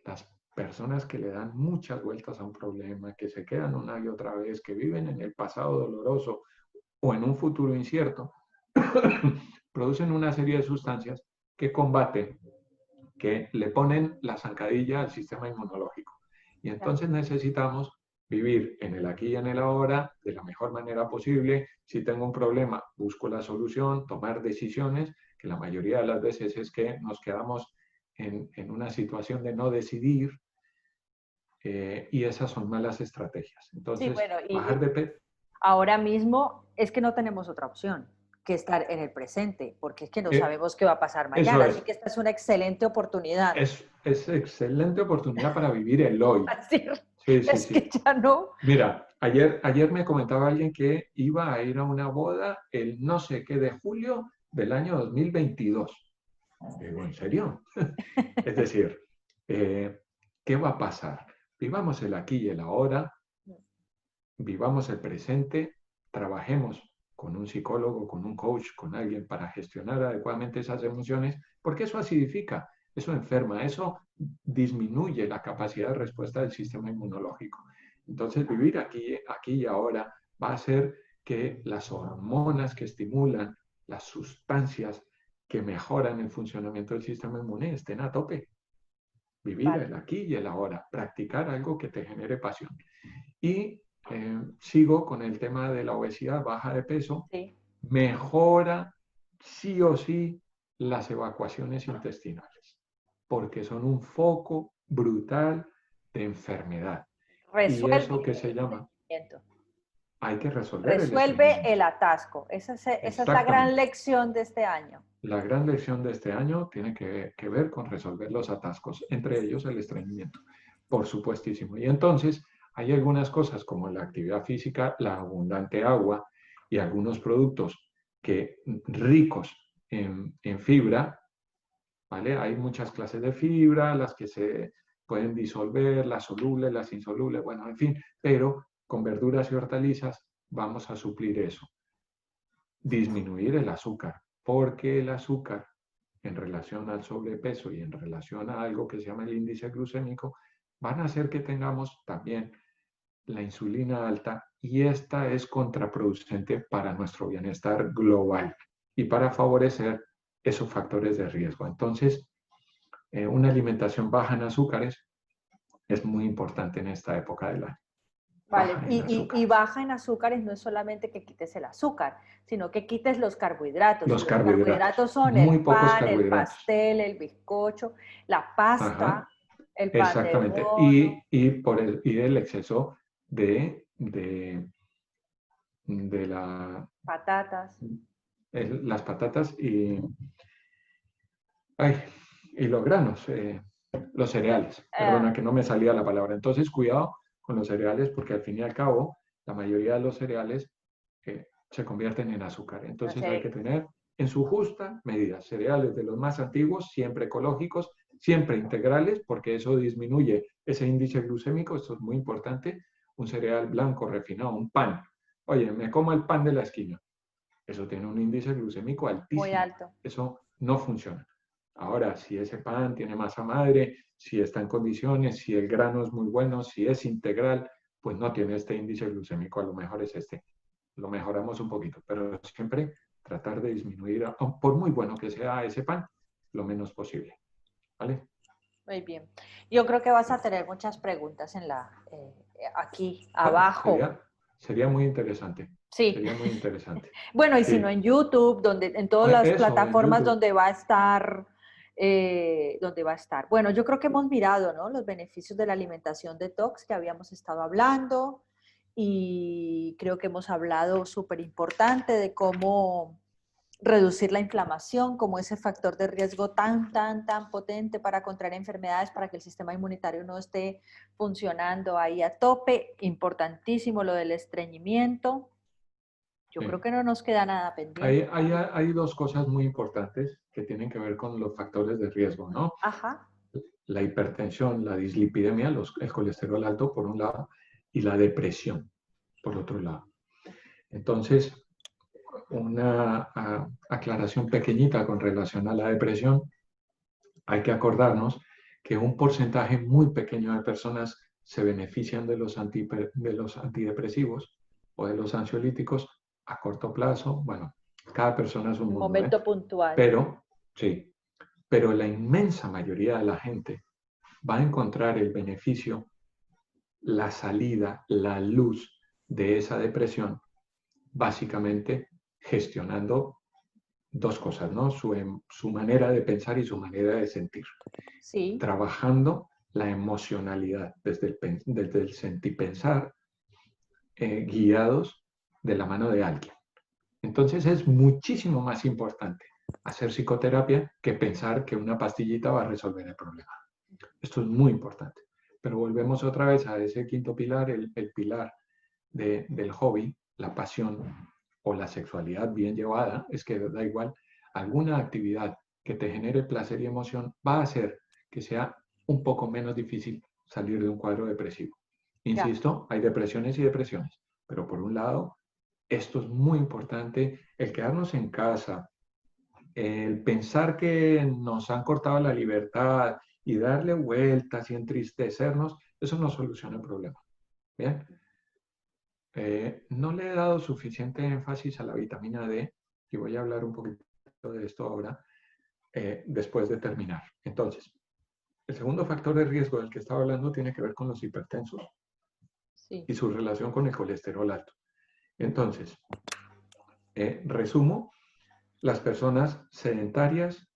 Las personas que le dan muchas vueltas a un problema, que se quedan una y otra vez, que viven en el pasado doloroso o en un futuro incierto, producen una serie de sustancias que combaten, que le ponen la zancadilla al sistema inmunológico. Y entonces necesitamos vivir en el aquí y en el ahora de la mejor manera posible. Si tengo un problema, busco la solución, tomar decisiones, que la mayoría de las veces es que nos quedamos en una situación de no decidir, y esas son malas estrategias. Sí, Entonces, bueno, bajar y de peso, ahora mismo es que no tenemos otra opción que estar en el presente, porque es que no eh, sabemos qué va a pasar eso mañana, así que esta es una excelente oportunidad. es excelente oportunidad para vivir el hoy. Así Sí, sí, es que sí. ya no. Mira, ayer me comentaba alguien que iba a ir a una boda el no sé qué de julio del año 2022. Digo, ¿en serio? Es decir, eh, ¿qué va a pasar? Vivamos el aquí y el ahora, vivamos el presente, trabajemos con un psicólogo, con un coach, con alguien para gestionar adecuadamente esas emociones, porque eso acidifica, eso enferma, eso disminuye la capacidad de respuesta del sistema inmunológico. Entonces, vivir aquí y ahora va a hacer que las hormonas que estimulan, las sustancias que mejoran el funcionamiento del sistema inmune estén a tope. Vivir Vale. el aquí y el ahora, practicar algo que te genere pasión. Y sigo con el tema de la obesidad, baja de peso, Sí. mejora sí o sí las evacuaciones intestinales, porque son un foco brutal de enfermedad. Y Resuelve eso que el se llama, estreñimiento, hay que resolver el resuelve el estreñimiento. atasco. Esa es la gran Exactamente. lección de este año. La gran lección de este año tiene que ver con resolver los atascos, entre ellos el estreñimiento, por supuestísimo. Y entonces hay algunas cosas como la actividad física, la abundante agua y algunos productos que ricos en fibra, ¿vale? Hay muchas clases de fibra, las que se pueden disolver, las solubles, las insolubles, bueno, en fin, pero con verduras y hortalizas vamos a suplir eso. disminuir el azúcar, porque el azúcar en relación al sobrepeso y en relación a algo que se llama el índice glucémico, van a hacer que tengamos también la insulina alta y esta es contraproducente para nuestro bienestar global y para favorecer esos factores de riesgo. Entonces, una alimentación baja en azúcares es muy importante en esta época del año. Vale, Baja en y azúcares. baja en azúcares no es solamente que quites el azúcar, sino que quites los carbohidratos. Y Los los carbohidratos, carbohidratos son muy el pocos pan, el carbohidratos. pastel, el bizcocho, la Ajá, pasta, el pan de exactamente. bono, Y el exceso de patatas. las patatas ay, y los granos, los cereales. Perdona que no me salía la palabra. Entonces, cuidado con los cereales porque al fin y al cabo, la mayoría de los cereales se convierten en azúcar. No Entonces hay que sé, tener en su justa medida cereales de los más antiguos, siempre ecológicos, siempre integrales, porque eso disminuye ese índice glucémico, esto es muy importante. Un cereal blanco refinado, un pan. Oye, me como el pan de la esquina. Eso tiene un índice glucémico muy altísimo. alto. Eso no funciona. Ahora, si ese pan tiene masa madre, si está en condiciones, si el grano es muy bueno, si es integral, pues no tiene este índice glucémico, a lo mejor es este. Lo mejoramos un poquito, pero siempre tratar de disminuir, por muy bueno que sea ese pan, lo menos posible. ¿Vale? Muy bien. Yo creo que vas a tener muchas preguntas en aquí Bueno, abajo. sería muy interesante. Sí. Sería muy interesante. Bueno, y si no Sí. en YouTube, en todas las Eso, en plataformas YouTube. donde va a estar, donde va a estar. Bueno, yo creo que hemos mirado, ¿no? Los beneficios de la alimentación detox que habíamos estado hablando y creo que hemos hablado súper importante de cómo reducir la inflamación como ese factor de riesgo tan potente para contraer enfermedades, para que el sistema inmunitario no esté funcionando ahí a tope. Importantísimo lo del estreñimiento. Yo creo Sí. que no nos queda nada pendiente. Hay dos cosas muy importantes que tienen que ver con los factores de riesgo, ¿no? Ajá. La hipertensión, la dislipidemia, el colesterol alto por un lado, y la depresión por otro lado. Entonces, una aclaración pequeñita con relación a la depresión, hay que acordarnos que un porcentaje muy pequeño de personas se benefician de los antidepresivos o de los ansiolíticos a corto plazo. Bueno, cada persona es un Un mundo, ¿eh? momento puntual. Pero, sí, pero la inmensa mayoría de la gente va a encontrar el beneficio, la salida, la luz de esa depresión, básicamente gestionando dos cosas, ¿no? Su manera de pensar y su manera de sentir. Sí. Trabajando la emocionalidad desde el sentir pensar, guiados de la mano de alguien. Entonces es muchísimo más importante hacer psicoterapia que pensar que una pastillita va a resolver el problema. Esto es muy importante. Pero volvemos otra vez a ese quinto pilar, el pilar del hobby, la pasión o la sexualidad bien llevada, es que da igual, alguna actividad que te genere placer y emoción va a hacer que sea un poco menos difícil salir de un cuadro depresivo. Ya. Insisto, hay depresiones y depresiones, pero por un lado, esto es muy importante, el quedarnos en casa, el pensar que nos han cortado la libertad y darle vueltas y entristecernos, eso no soluciona el problema. Bien, no le he dado suficiente énfasis a la vitamina D y voy a hablar un poquito de esto ahora, después de terminar. Entonces, el segundo factor de riesgo del que estaba hablando tiene que ver con los hipertensos Sí. y su relación con el colesterol alto. Entonces, resumo, las personas sedentarias,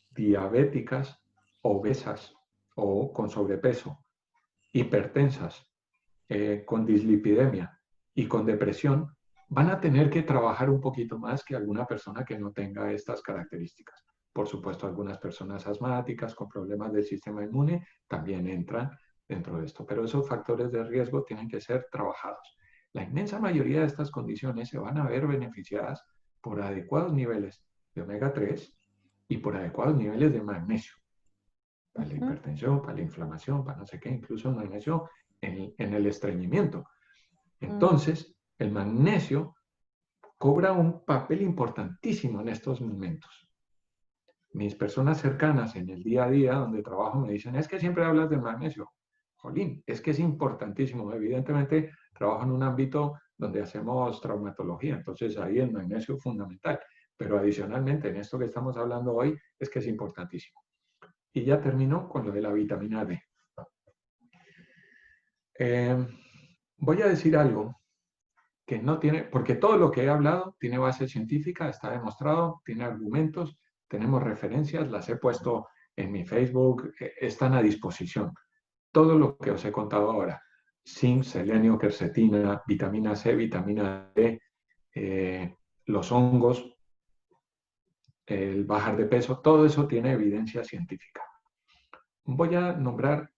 diabéticas, obesas o con sobrepeso, hipertensas, con dislipidemia y con depresión, van a tener que trabajar un poquito más que alguna persona que no tenga estas características. Por supuesto, algunas personas asmáticas con problemas del sistema inmune también entran dentro de esto, pero esos factores de riesgo tienen que ser trabajados. La inmensa mayoría de estas condiciones se van a ver beneficiadas por adecuados niveles de omega 3 y por adecuados niveles de magnesio, para la hipertensión, para la inflamación, para no sé qué, incluso el magnesio en el estreñimiento. Entonces, el magnesio cobra un papel importantísimo en estos momentos. Mis personas cercanas en el día a día donde trabajo me dicen, es que siempre hablas del magnesio. Jolín, es que es importantísimo. Evidentemente, trabajo en un ámbito donde hacemos traumatología, entonces ahí el magnesio es fundamental. Pero adicionalmente, en esto que estamos hablando hoy, es que es importantísimo. Y ya termino con lo de la vitamina D. Voy a decir algo que no tiene, porque todo lo que he hablado tiene base científica, está demostrado, tiene argumentos, tenemos referencias, las he puesto en mi Facebook, están a disposición. Todo lo que os he contado ahora, zinc, selenio, quercetina, vitamina C, vitamina D, los hongos, el bajar de peso, todo eso tiene evidencia científica. Voy a nombrar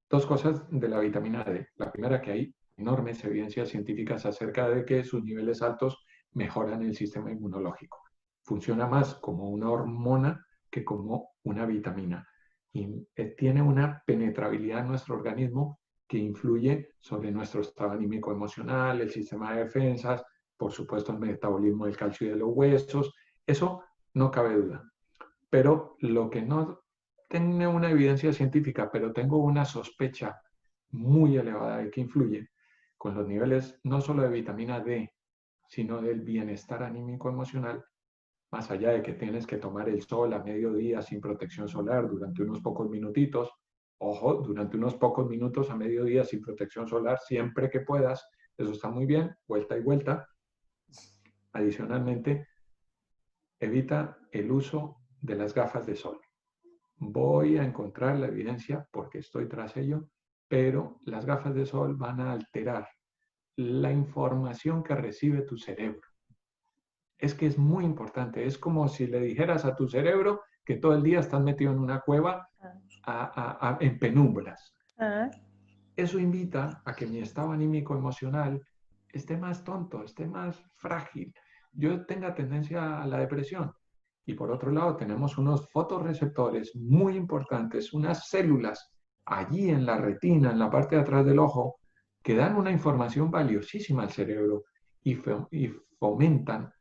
dos cosas de la vitamina D. La primera, que hay enormes evidencias científicas acerca de que sus niveles altos mejoran el sistema inmunológico. Funciona más como una hormona que como una vitamina. Y tiene una penetrabilidad en nuestro organismo que influye sobre nuestro estado anímico emocional, el sistema de defensas, por supuesto el metabolismo del calcio y de los huesos. Eso no cabe duda. Pero lo que no tiene una evidencia científica, pero tengo una sospecha muy elevada de que influye con los niveles no solo de vitamina D, sino del bienestar anímico emocional, más allá de que tienes que tomar el sol a mediodía sin protección solar durante unos pocos minutitos, ojo, durante unos pocos minutos a mediodía sin protección solar, siempre que puedas, eso está muy bien, vuelta y vuelta. Adicionalmente, evita el uso de las gafas de sol. Voy a encontrar la evidencia porque estoy tras ello, pero las gafas de sol van a alterar la información que recibe tu cerebro. Es que es muy importante, es como si le dijeras a tu cerebro que todo el día estás metido en una cueva en penumbras. Eso invita a que mi estado anímico emocional esté más tonto, esté más frágil, yo tenga tendencia a la depresión. Y por otro lado, tenemos unos fotorreceptores muy importantes, unas células allí en la retina, en la parte de atrás del ojo, que dan una información valiosísima al cerebro y fomentan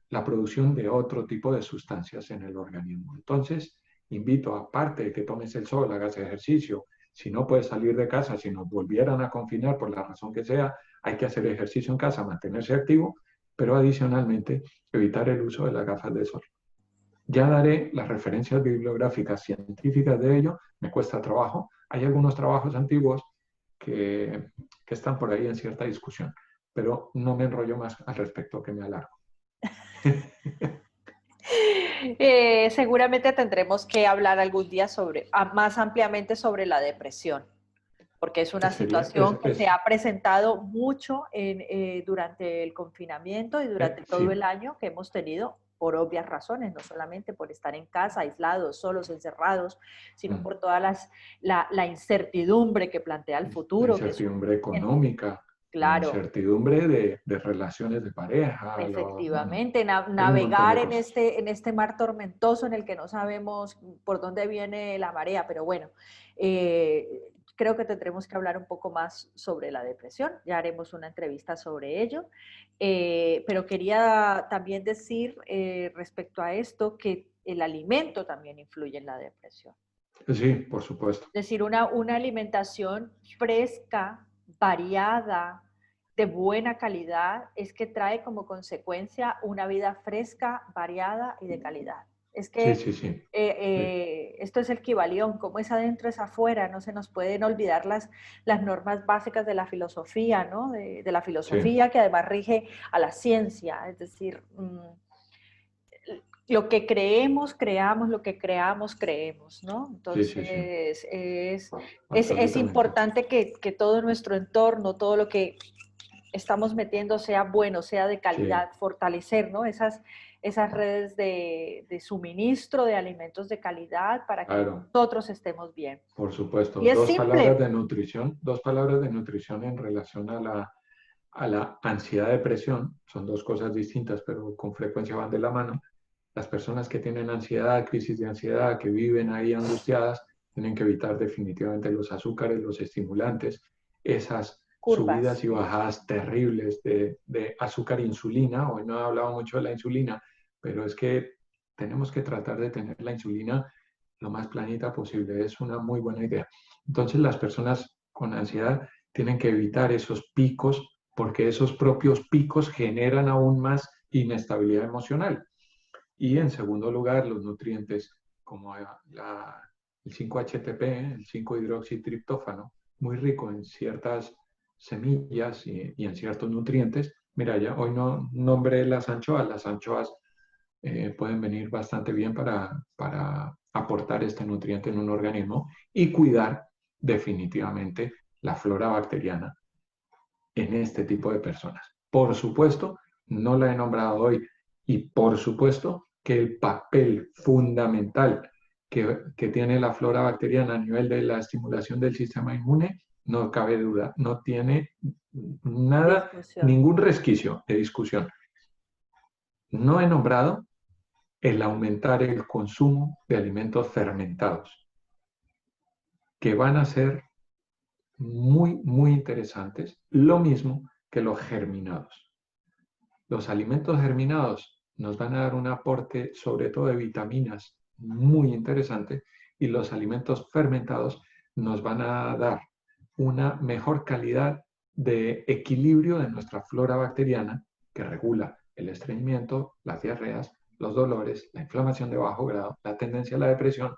la producción de otro tipo de sustancias en el organismo. Entonces, invito, aparte de que tomes el sol, hagas ejercicio, si no puedes salir de casa, si nos volvieran a confinar por la razón que sea, hay que hacer ejercicio en casa, mantenerse activo, pero adicionalmente evitar el uso de las gafas de sol. Ya daré las referencias bibliográficas científicas de ello, me cuesta trabajo. Hay algunos trabajos antiguos que están por ahí en cierta discusión, pero no me enrollo más al respecto, que me alargo. Seguramente tendremos que hablar algún día más ampliamente sobre la depresión, porque es una situación que se ha presentado mucho durante el confinamiento y durante todo el año que hemos tenido, por obvias razones, no solamente por estar en casa, aislados, solos, encerrados, sino por toda la incertidumbre que plantea el futuro. La incertidumbre económica. Claro. La incertidumbre de relaciones de pareja. Efectivamente, navegar en este mar tormentoso en el que no sabemos por dónde viene la marea, pero bueno, creo que tendremos que hablar un poco más sobre la depresión, ya haremos una entrevista sobre ello, pero quería también decir respecto a esto que el alimento también influye en la depresión. Sí, por supuesto. Es decir, una alimentación fresca, variada, de buena calidad, es que trae como consecuencia una vida fresca, variada y de calidad. Es que sí. esto es el Kybalión, como es adentro es afuera, no se nos pueden olvidar las normas básicas de la filosofía, ¿no? De la filosofía que además rige a la ciencia, es decir, lo que creemos, creamos, lo que creamos, creemos, ¿no? Entonces, es importante que todo nuestro entorno, todo lo que estamos metiendo sea bueno, sea de calidad, fortalecer, ¿no? Esas redes de suministro de alimentos de calidad para que nosotros estemos bien. Por supuesto. Y es dos simple. Palabras de nutrición en relación a la ansiedad-depresión. Son dos cosas distintas, pero con frecuencia van de la mano. Las personas que tienen ansiedad, crisis de ansiedad, que viven ahí angustiadas, tienen que evitar definitivamente los azúcares, los estimulantes, esas Curvas. subidas y bajadas terribles de azúcar e insulina. Hoy no he hablado mucho de la insulina, pero es que tenemos que tratar de tener la insulina lo más planita posible. Es una muy buena idea. Entonces, las personas con ansiedad tienen que evitar esos picos porque esos propios picos generan aún más inestabilidad emocional. Y en segundo lugar, los nutrientes como el 5-HTP, el 5-hidroxitriptófano, muy rico en ciertas semillas y en ciertos nutrientes. Mira, ya hoy no nombré las anchoas. Las anchoas pueden venir bastante bien para aportar este nutriente en un organismo y cuidar definitivamente la flora bacteriana en este tipo de personas. Por supuesto, no la he nombrado hoy y por supuesto que el papel fundamental que tiene la flora bacteriana a nivel de la estimulación del sistema inmune, no cabe duda, no tiene nada, Discusión. ningún resquicio de discusión. No he nombrado el aumentar el consumo de alimentos fermentados, que van a ser muy, muy interesantes, lo mismo que los germinados. Los alimentos germinados nos van a dar un aporte, sobre todo de vitaminas, muy interesante, y los alimentos fermentados nos van a dar una mejor calidad de equilibrio de nuestra flora bacteriana que regula el estreñimiento, las diarreas, los dolores, la inflamación de bajo grado, la tendencia a la depresión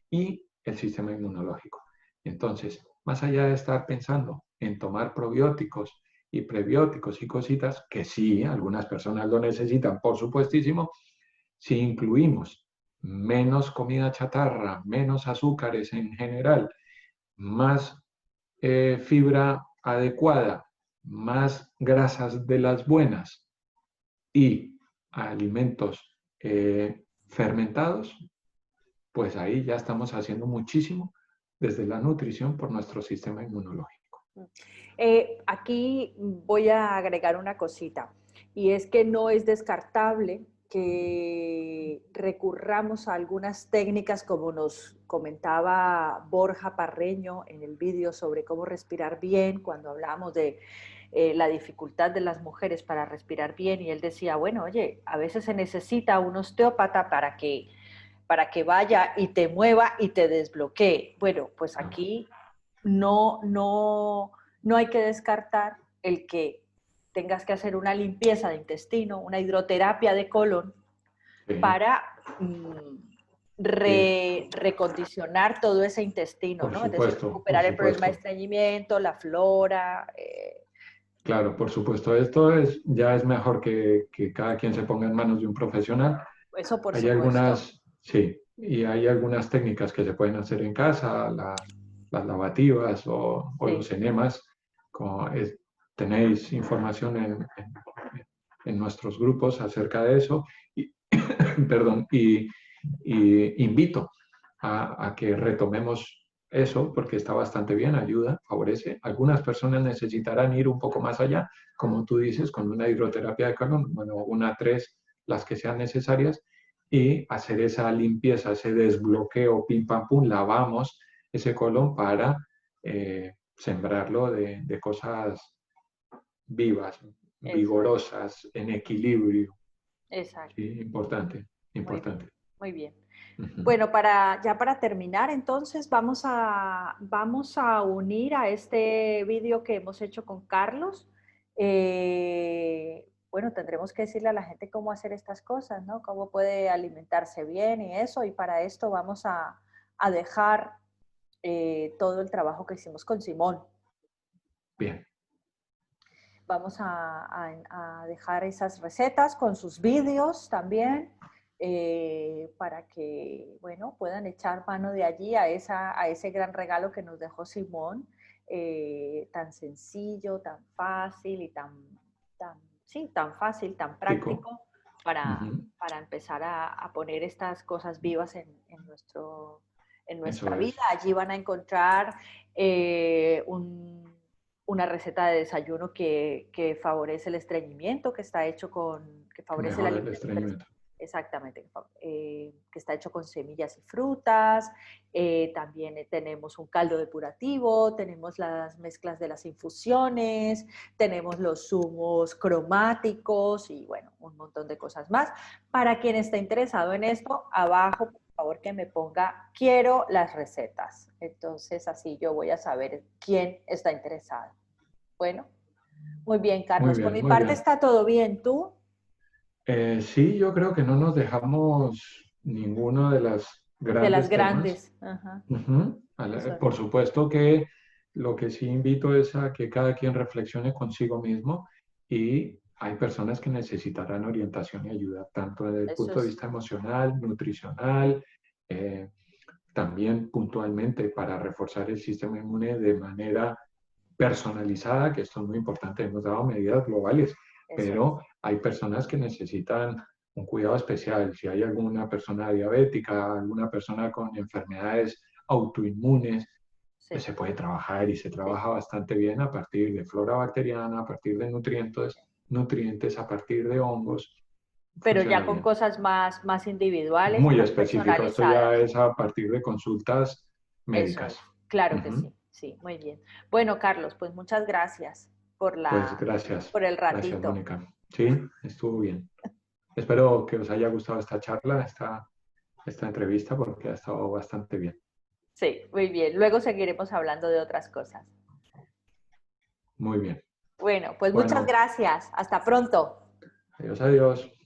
y el sistema inmunológico. Entonces, más allá de estar pensando en tomar probióticos y prebióticos y cositas, que sí, algunas personas lo necesitan, por supuestísimo, si incluimos menos comida chatarra, menos azúcares en general, más fibra adecuada, más grasas de las buenas y alimentos fermentados, pues ahí ya estamos haciendo muchísimo desde la nutrición por nuestro sistema inmunológico. Aquí voy a agregar una cosita, y es que no es descartable que recurramos a algunas técnicas como nos comentaba Borja Parreño en el vídeo sobre cómo respirar bien, cuando hablamos de la dificultad de las mujeres para respirar bien, y él decía, bueno, oye, a veces se necesita un osteópata para que vaya y te mueva y te desbloquee. Bueno, pues aquí no hay que descartar el que tengas que hacer una limpieza de intestino, una hidroterapia de colon Sí, para sí, recondicionar todo ese intestino, ¿no? Es decir, por recuperar el problema de supuesto. estreñimiento, la flora. Claro, por supuesto. Ya es mejor que cada quien se ponga en manos de un profesional. Eso por Hay supuesto. algunas, sí, y hay algunas técnicas que se pueden hacer en casa, las lavativas o Sí. los enemas. Tenéis información en nuestros grupos acerca de eso. Y, perdón, y invito a que retomemos eso porque está bastante bien, ayuda, favorece. Algunas personas necesitarán ir un poco más allá, como tú dices, con una hidroterapia de colon, bueno, una, tres, las que sean necesarias, y hacer esa limpieza, ese desbloqueo, pim, pam, pum, lavamos ese colon para sembrarlo de cosas vivas, Exacto, vigorosas, en equilibrio. exacto. Sí, importante, Muy bien, importante. muy bien. Ujú. Bueno, ya para terminar, entonces vamos a unir a este vídeo que hemos hecho con Carlos. Bueno, tendremos que decirle a la gente cómo hacer estas cosas, ¿no? Cómo puede alimentarse bien y eso. Y para esto vamos a dejar todo el trabajo que hicimos con Simón. Bien, Vamos a dejar esas recetas con sus vídeos también, para que, bueno, puedan echar mano de allí a ese gran regalo que nos dejó Simón, tan sencillo, tan fácil y sí, tan fácil, tan rico. práctico para, Ujú. para empezar a poner estas cosas vivas en Eso nuestra vida. es. Allí van a encontrar eh, un una receta de desayuno que favorece el estreñimiento, que está hecho que Que favorece la mejora el limpieza estreñimiento. exactamente, que está hecho con semillas y frutas. También tenemos un caldo depurativo, tenemos las mezclas de las infusiones, tenemos los zumos cromáticos y bueno, un montón de cosas más. Para quien esté interesado en esto, abajo, por favor, que me ponga, quiero las recetas. Entonces, así yo voy a saber quién está interesado. Bueno, muy bien, Muy Carlos. Por bien, mi muy parte bien. está todo bien. ¿Tú? Sí, yo creo que no nos dejamos ninguno de los De las grandes temas. grandes. Ajá, Ujú. eso es. Por supuesto que lo que sí invito es a que cada quien reflexione consigo mismo y hay personas que necesitarán orientación y ayuda, tanto desde el Eso punto de es, vista emocional, nutricional, eh, también puntualmente para reforzar el sistema inmune de manera personalizada, que esto es muy importante. Hemos dado medidas globales, eso es. pero hay personas que necesitan un cuidado especial. Si hay alguna persona diabética, alguna persona con enfermedades autoinmunes, pues Sí, se puede trabajar y se sí. trabaja bastante bien a partir de flora bacteriana, a partir de nutrientes a partir de hongos. Pero Funciona ya con bien. cosas más individuales y Muy más específico. Esto ya personalizadas. es a partir de consultas Eso médicas. es. Claro que Ujú. sí. Sí, muy bien. Bueno, Carlos, pues muchas gracias por Pues gracias, por el gracias ratito. Mónica. Sí, estuvo bien. Espero que os haya gustado esta charla, esta entrevista, porque ha estado bastante bien. Sí, muy bien. Luego seguiremos hablando de otras cosas. Muy bien. Bueno, pues muchas Bueno, gracias. Hasta pronto. adiós, adiós.